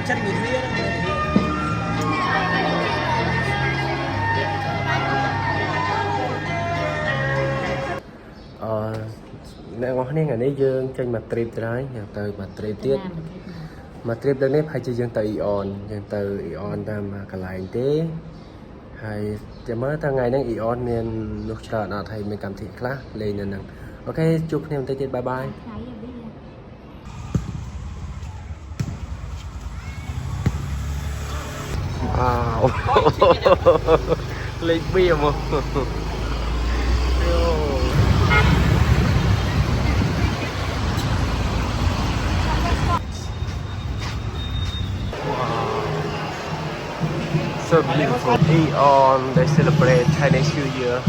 chất người Thúy nè ngõ này ngày nay dương trên mặt trip tới từ mặt trip tiết mặt trip đến nếp hay chỉ dương từ ion dương từ ion tam cả lại thế hay chỉ mới thằng ngày đang ion nên lúc chờ nào thầy mình cảm thấy khác lên nè ok chúc anh em tới bye bye wow lên bia mà so beautiful. Eon, they celebrate Chinese New Year.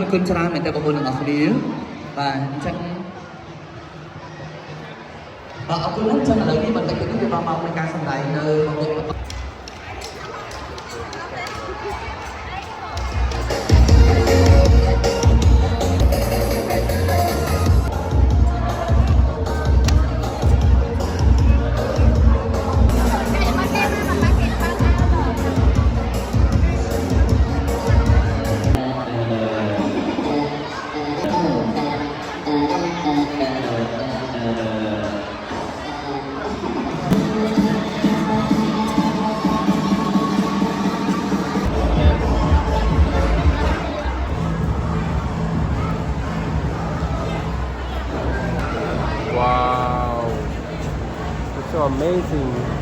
Aku cerah minta bangun dengan dia, dan aku nak cakap lagi banyak itu dia mau mereka sendiri le. Wow, it's so amazing.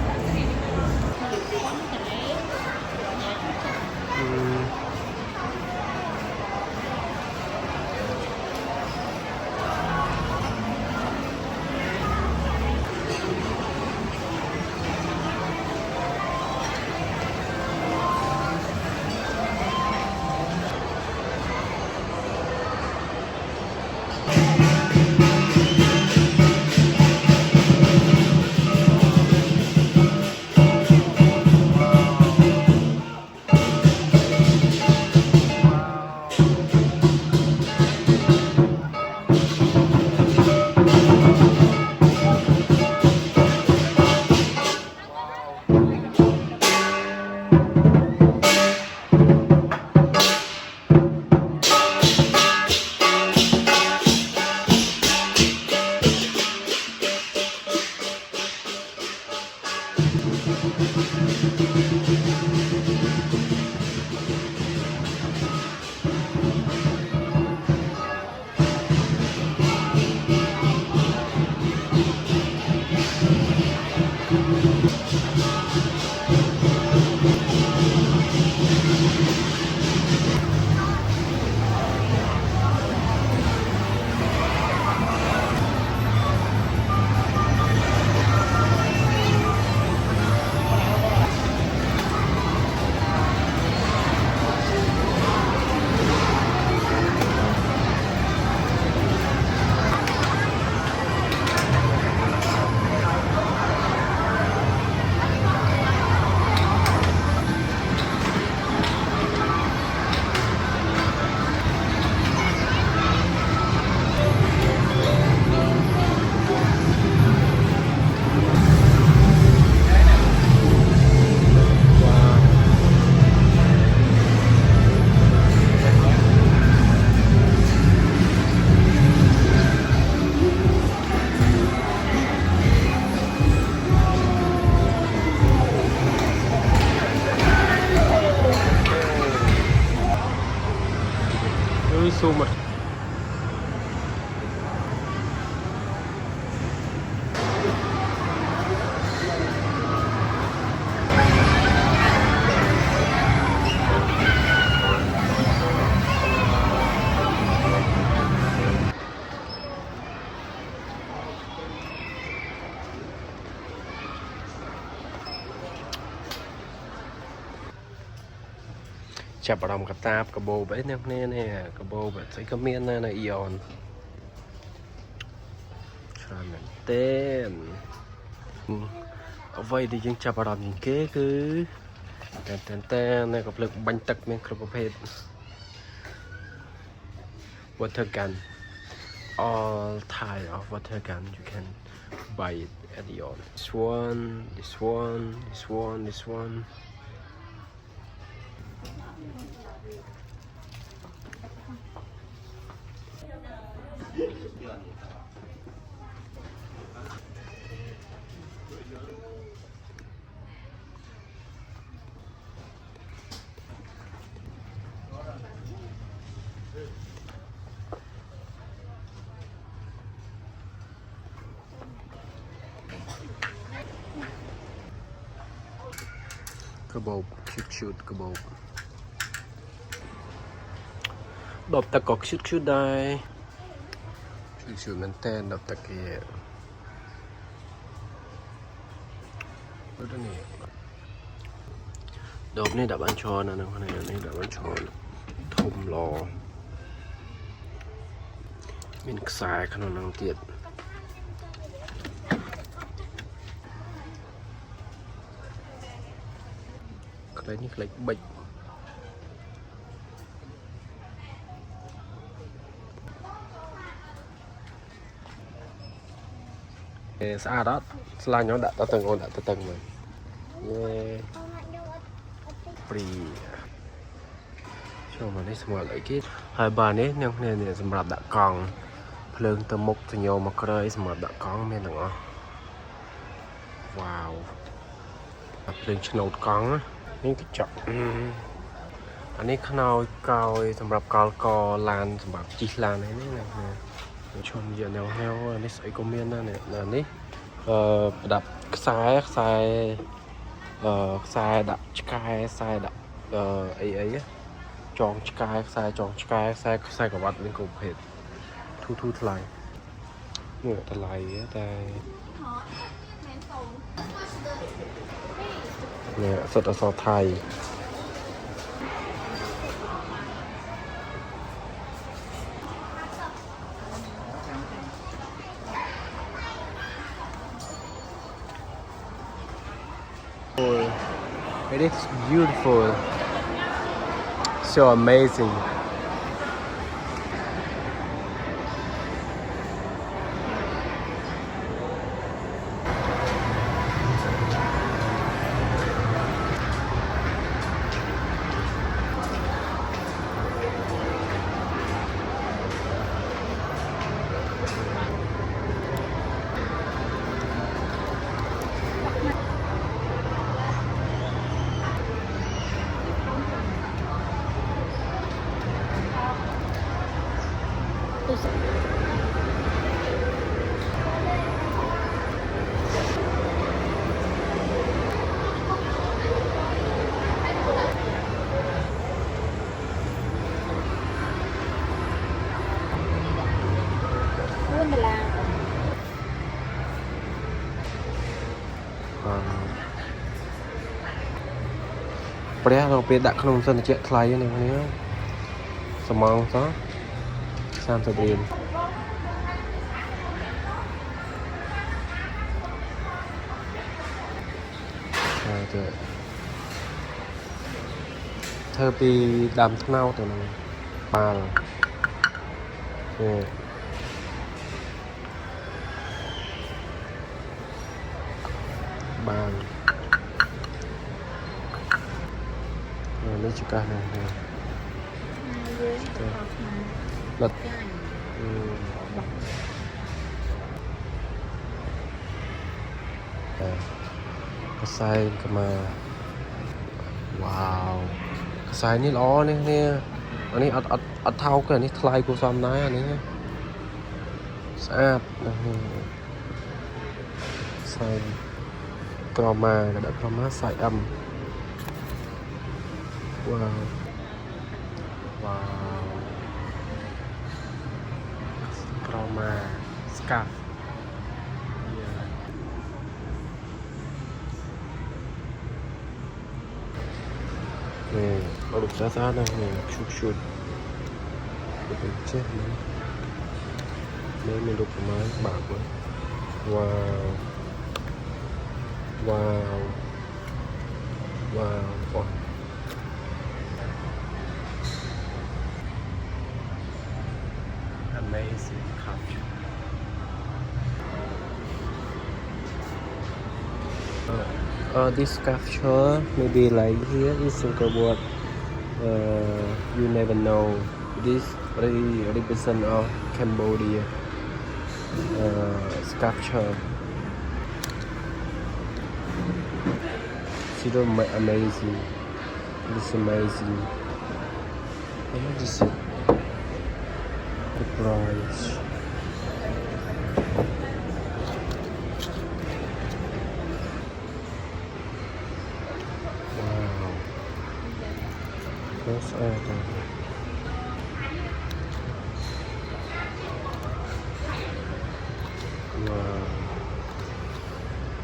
so much. ចាប់អារម្មណ៍កតាបកបោបអីនេះនេះកបោបស្អីក៏មានដែរនៅអ៊ីយ៉នច្រើនមែនទេអ្វីដែលយើងចាប់អារម្មណ៍ជាងគេគឺតែនៅកំភ្លើងបាញ់ទឹកមានគ្រប់ប្រភេទ water gun all type of water gun you can buy it at the on this one this one this one this oneกระบอกชุดกระบอกดอกตะกอกชุดได้ชุดมันเต้นดอกตะเกียบแล้วนี่ดอกนี่ดับอัญชรนะคนนี้ดับอัญชรทมรอมีสายขนมนางเกียรอะไรนี่อะไรบิดสะอาดđó là nhóm đã từng ôn đã từng rồi yeah. ปรีช่วงมันได้สมอเลยคิดหายบานนี้ยังเนี่ยสำหรับดักกองเพลิงตะมุกตะโยมาเกยสำหรับดักกองเมียนหนังอ๋อว้าวเพลิงชนดกองนี่ก็จับอันนี้ขนาวกาวสำหรับกอลกอลานสำหรับจีลานนี่นะชมเยอะแนวแนวอันนี้ใส่กเมียนนั่นเนี่ยอันนี้ประดับสายดับชกายสายดับไอ้จองชกายสายจองชกายสายกับวัดเป็นกลุ่มเพจทูทลายเนี่ยทลายแต่เนี่ยสดอสอไทยIt is beautiful, so amazing. Bữaเราไปดักขนมเส้นเจี๊ยบไทยนี่วันนี้สมองซะสามสิบเรียนเธอปีดำทั้งเน่าตัวนึงปลาเนี่ยบางนี่จุกันนะลดกระไซก็มาว้าวกระไซนี่ล้อเนี่ยอันนี้อัดเท้ากันนี่ทลายกูซ้อมน้อยอันนี้สะอาดนะใส่กรอมากระดับกรอมาใส่ว้าวกรอมาสกัด nè nó được giá giá đây nè chút chút được chết nữa nếu mình được máy bạc nữa wow wow wow wow amazing culture this sculpture maybe like here is Singapore. You never know. This represent of Cambodia sculpture. See the amazing. This amazing. How much is it? The price. What's that? Wow,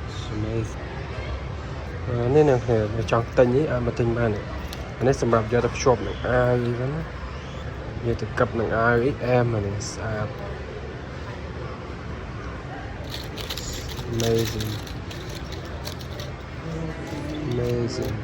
it's amazing. Này nè, chọn tinh ấy, mà tinh mà này. Anh ấy សម្រាប់យកទៅភ្ជាប់នឹងអាវអីហ្នឹងណាយកទៅកឹបនឹងអាវអីអែមនេះស្អាត Amazing. Amazing.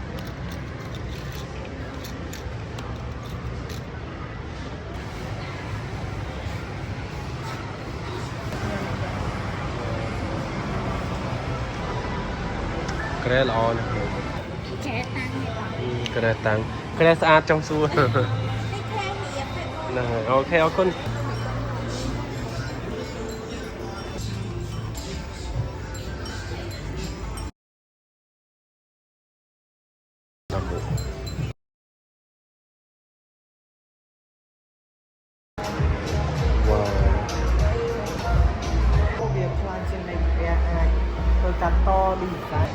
Cái là on cái tăng cái sát trong xua này ok con tôi cắt to đi cái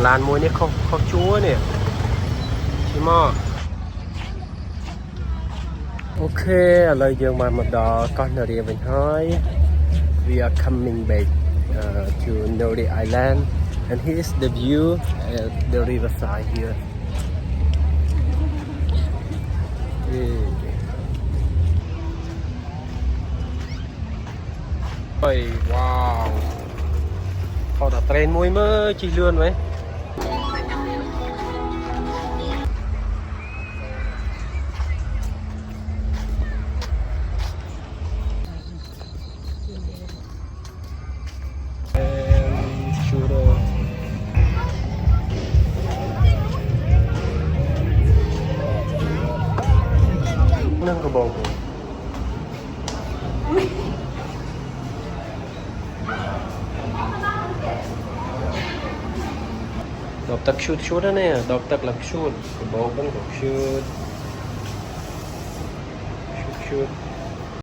làn muối này không chúa nè chị mò ok lời dường mà một đò con ở địa mình hỏi we are coming back to Nori Island and here's the view at the riverside here. Ôi wow họ đã train muối mơ chỉ lươn vậy. បង ដបទឹកឈូតណាដបទឹកឡើងឈូតបបោកហ្នឹងក៏ឈូត